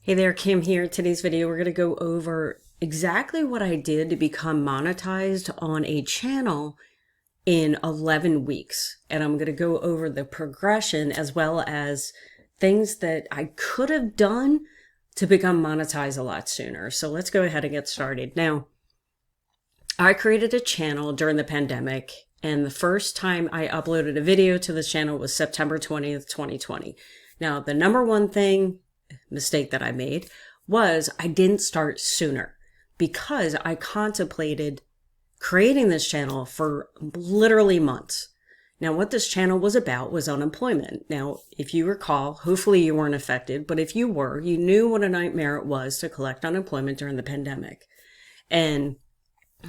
Hey there, Kim here. Today's video, we're going to go over exactly what I did to become monetized on a channel in 11 weeks. And I'm going to go over the progression as well as things that I could have done to become monetized a lot sooner. So let's go ahead and get started. Now, I created a channel during the pandemic, and the first time I uploaded a video to this channel was September 20th, 2020. Now, the number one mistake that I made was I didn't start sooner because I contemplated creating this channel for literally months. Now, what this channel was about was unemployment. Now, if you recall, hopefully you weren't affected, but if you were, you knew what a nightmare it was to collect unemployment during the pandemic. And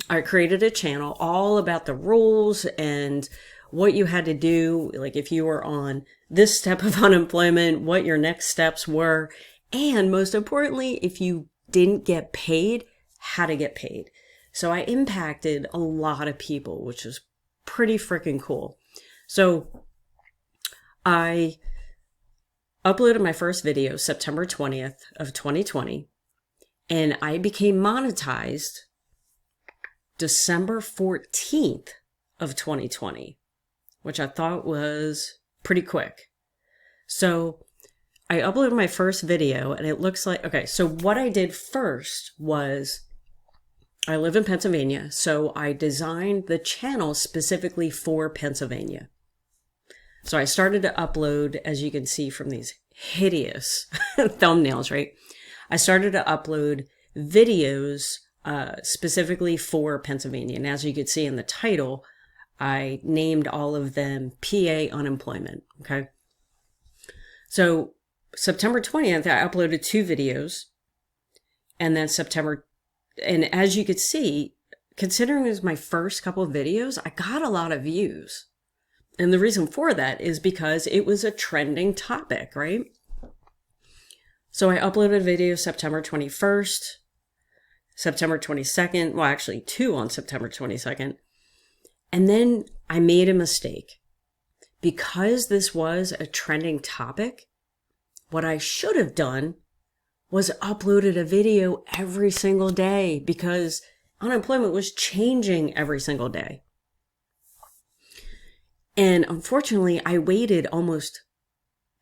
I created a channel all about the rules and what you had to do, like if you were on this step of unemployment, what your next steps were, and most importantly, if you didn't get paid, how to get paid. So I impacted a lot of people, which was pretty freaking cool. So I uploaded my first video September 20th of 2020, and I became monetized December 14th of 2020, which I thought was pretty quick. So I uploaded my first video and it looks like, okay, so what I did first was I live in Pennsylvania. So I designed the channel specifically for Pennsylvania. So I started to upload, as you can see from these hideous thumbnails, right? I started to upload videos specifically for Pennsylvania. And as you could see in the title, I named all of them PA unemployment. Okay. So September 20th, I uploaded 2 videos, and then and as you could see, considering it was my first couple of videos, I got a lot of views. And the reason for that is because it was a trending topic, right? So I uploaded a video September 21st, September 22nd, well, actually 2 on September 22nd. And then I made a mistake. Because this was a trending topic, what I should have done was uploaded a video every single day because unemployment was changing every single day. And unfortunately, I waited almost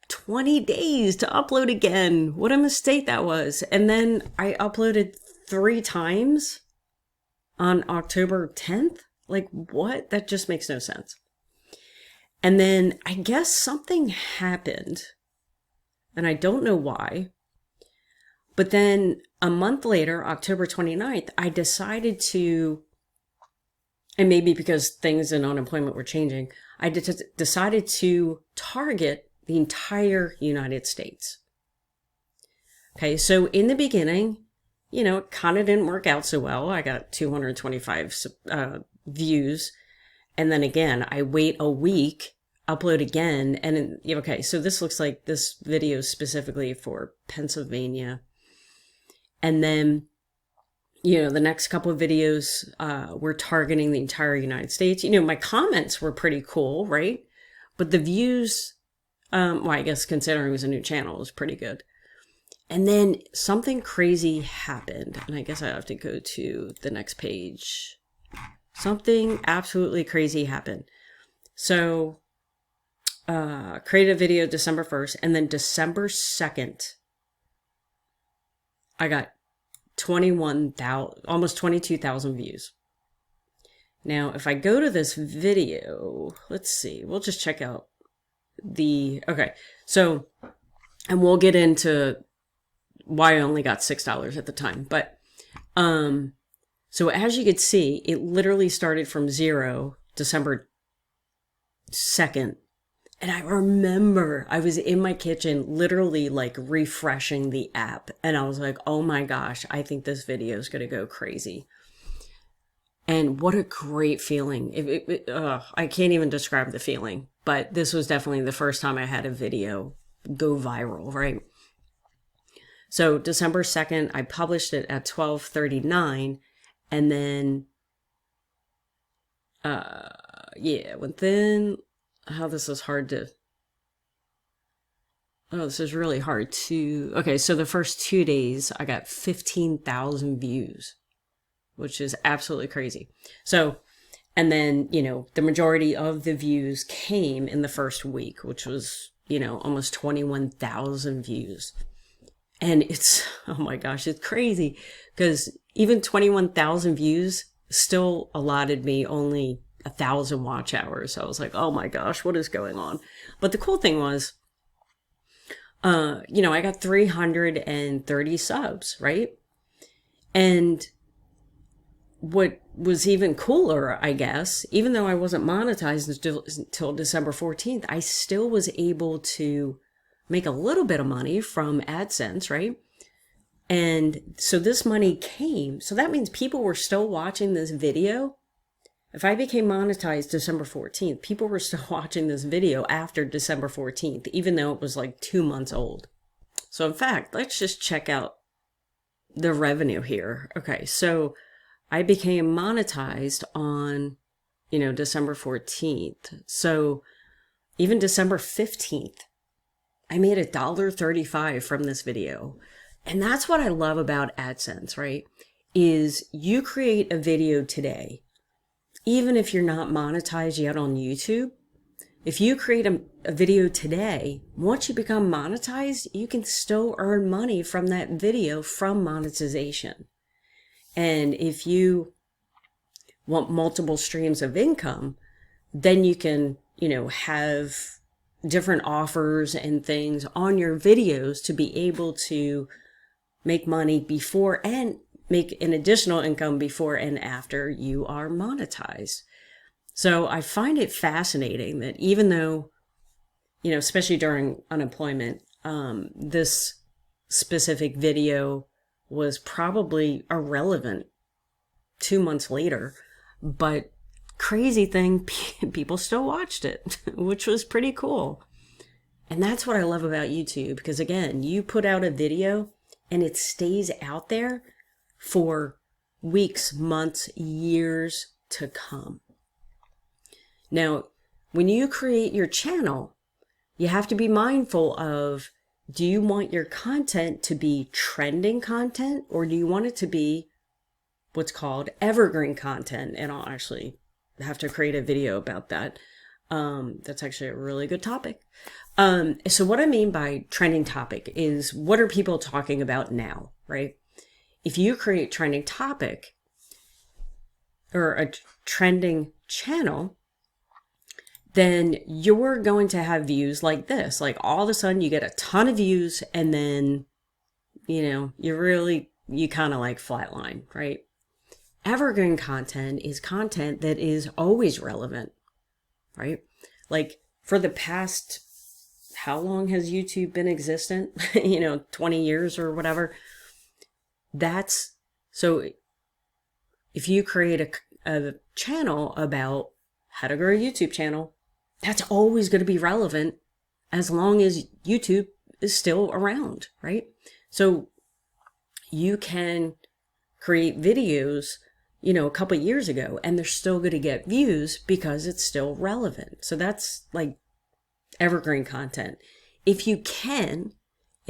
20 days to upload again. What a mistake that was. And then I uploaded 3 times on October 10th. Like, what? That just makes no sense. And then I guess something happened, and I don't know why. But then a month later, October 29th, I decided to, and maybe because things in unemployment were changing, I decided to target the entire United States. Okay, so in the beginning, it kind of didn't work out so well. I got 225 views. And then again, I wait a week, upload again. And okay, so this looks like this video is specifically for Pennsylvania. And then, the next couple of videos were targeting the entire United States. My comments were pretty cool, right? But the views, well, I guess considering it was a new channel, was pretty good. And then something crazy happened. And I guess I have to go to the next page. Something absolutely crazy happened. So, created a video December 1st, and then December 2nd, I got 21,000, almost 22,000 views. Now, if I go to this video, let's see, we'll just check out okay, so, and we'll get into why I only got $6 at the time, but, so as you could see, it literally started from 0, December 2nd. And I remember I was in my kitchen, literally like refreshing the app. And I was like, oh my gosh, I think this video is going to go crazy. And what a great feeling. I can't even describe the feeling, but this was definitely the first time I had a video go viral, right? So December 2nd, I published it at 12:39. And then, yeah, within, how this is hard to, Oh, this is really hard to, okay, so the first 2 days I got 15,000 views, which is absolutely crazy. So, and then, the majority of the views came in the first week, which was, almost 21,000 views. And it's, oh my gosh, it's crazy because even 21,000 views still allotted me only 1,000 watch hours. So I was like, oh my gosh, what is going on? But the cool thing was, I got 330 subs, right? And what was even cooler, I guess, even though I wasn't monetized until December 14th, I still was able to make a little bit of money from AdSense, right? And so this money came. So that means people were still watching this video. If I became monetized December 14th, people were still watching this video after December 14th, even though it was like 2 months old. So in fact, let's just check out the revenue here. Okay, so I became monetized on, December 14th. So even December 15th, I made $1.35 from this video. And that's what I love about AdSense, right? Is you create a video today, even if you're not monetized yet on YouTube, if you create a video today, once you become monetized, you can still earn money from that video from monetization. And if you want multiple streams of income, then you can, have different offers and things on your videos to be able to make money before and make an additional income before and after you are monetized. So I find it fascinating that even though, especially during unemployment, this specific video was probably irrelevant 2 months later, but crazy thing, people still watched it, which was pretty cool. And that's what I love about YouTube, because again, you put out a video and it stays out there for weeks, months, years to come. Now, when you create your channel, you have to be mindful of, do you want your content to be trending content, or do you want it to be what's called evergreen content? And I'll actually have to create a video about that. That's actually a really good topic. So what I mean by trending topic is, what are people talking about now, right? If you create trending topic or a trending channel, then you're going to have views like this. Like all of a sudden you get a ton of views, and then, you kind of like flatline, right? Evergreen content is content that is always relevant, right? Like for the past, how long has YouTube been existent? 20 years or whatever. So if you create a channel about how to grow a YouTube channel, that's always going to be relevant as long as YouTube is still around, right? So you can create videos, a couple of years ago, and they're still going to get views because it's still relevant. So that's like evergreen content. If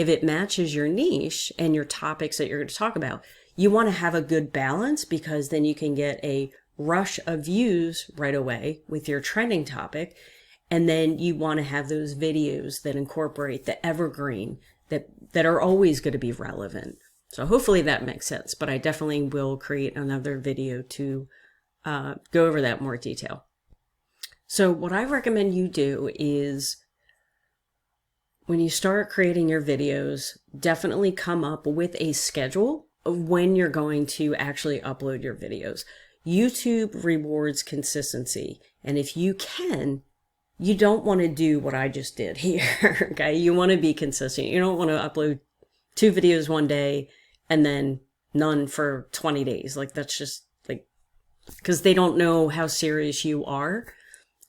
it matches your niche and your topics that you're going to talk about, you want to have a good balance, because then you can get a rush of views right away with your trending topic. And then you want to have those videos that incorporate the evergreen that are always going to be relevant. So hopefully that makes sense, but I definitely will create another video to go over that in more detail. So what I recommend you do is, when you start creating your videos, definitely come up with a schedule of when you're going to actually upload your videos. YouTube rewards consistency. And if you don't want to do what I just did here, okay? You want to be consistent. You don't want to upload 2 videos one day and then none for 20 days. Like that's just like, because they don't know how serious you are.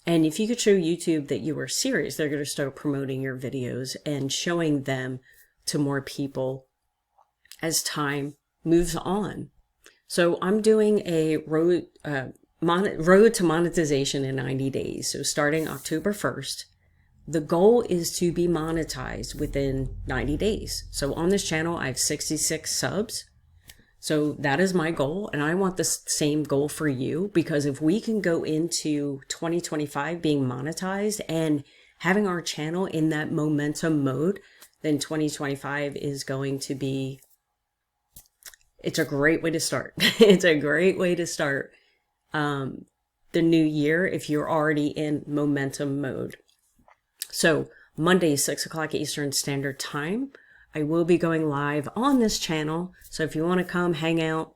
And if you could show YouTube that you were serious, they're going to start promoting your videos and showing them to more people as time moves on. So I'm doing a road to monetization in 90 days. So starting October 1st, the goal is to be monetized within 90 days. So on this channel, I have 66 subs. So that is my goal. And I want the same goal for you, because if we can go into 2025 being monetized and having our channel in that momentum mode, then 2025 is going to be, it's a great way to start. It's a great way to start the new year if you're already in momentum mode. So Monday, 6 o'clock Eastern Standard Time, I will be going live on this channel. So if you want to come hang out,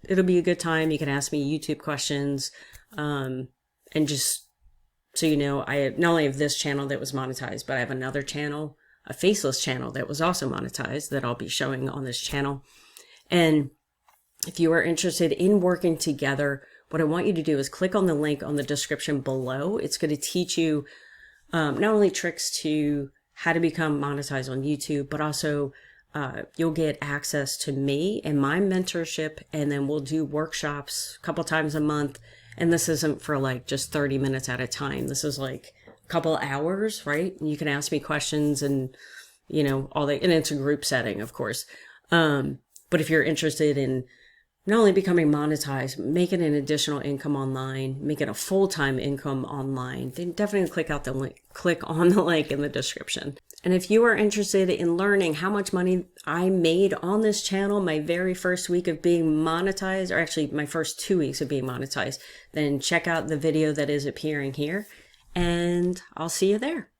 it'll be a good time. You can ask me YouTube questions. And just so you know, I not only have this channel that was monetized, but I have another channel, a faceless channel that was also monetized that I'll be showing on this channel. And if you are interested in working together, what I want you to do is click on the link on the description below. It's going to teach you not only tricks to how to become monetized on YouTube, but also you'll get access to me and my mentorship. And then we'll do workshops a couple times a month. And this isn't for like just 30 minutes at a time. This is like a couple hours, right? And you can ask me questions and, you know, all that. And it's a group setting, of course. But if you're interested in not only becoming monetized, making an additional income online, making a full-time income online, then definitely click on the link in the description. And if you are interested in learning how much money I made on this channel my very first week of being monetized, or actually my first 2 weeks of being monetized, then check out the video that is appearing here, and I'll see you there.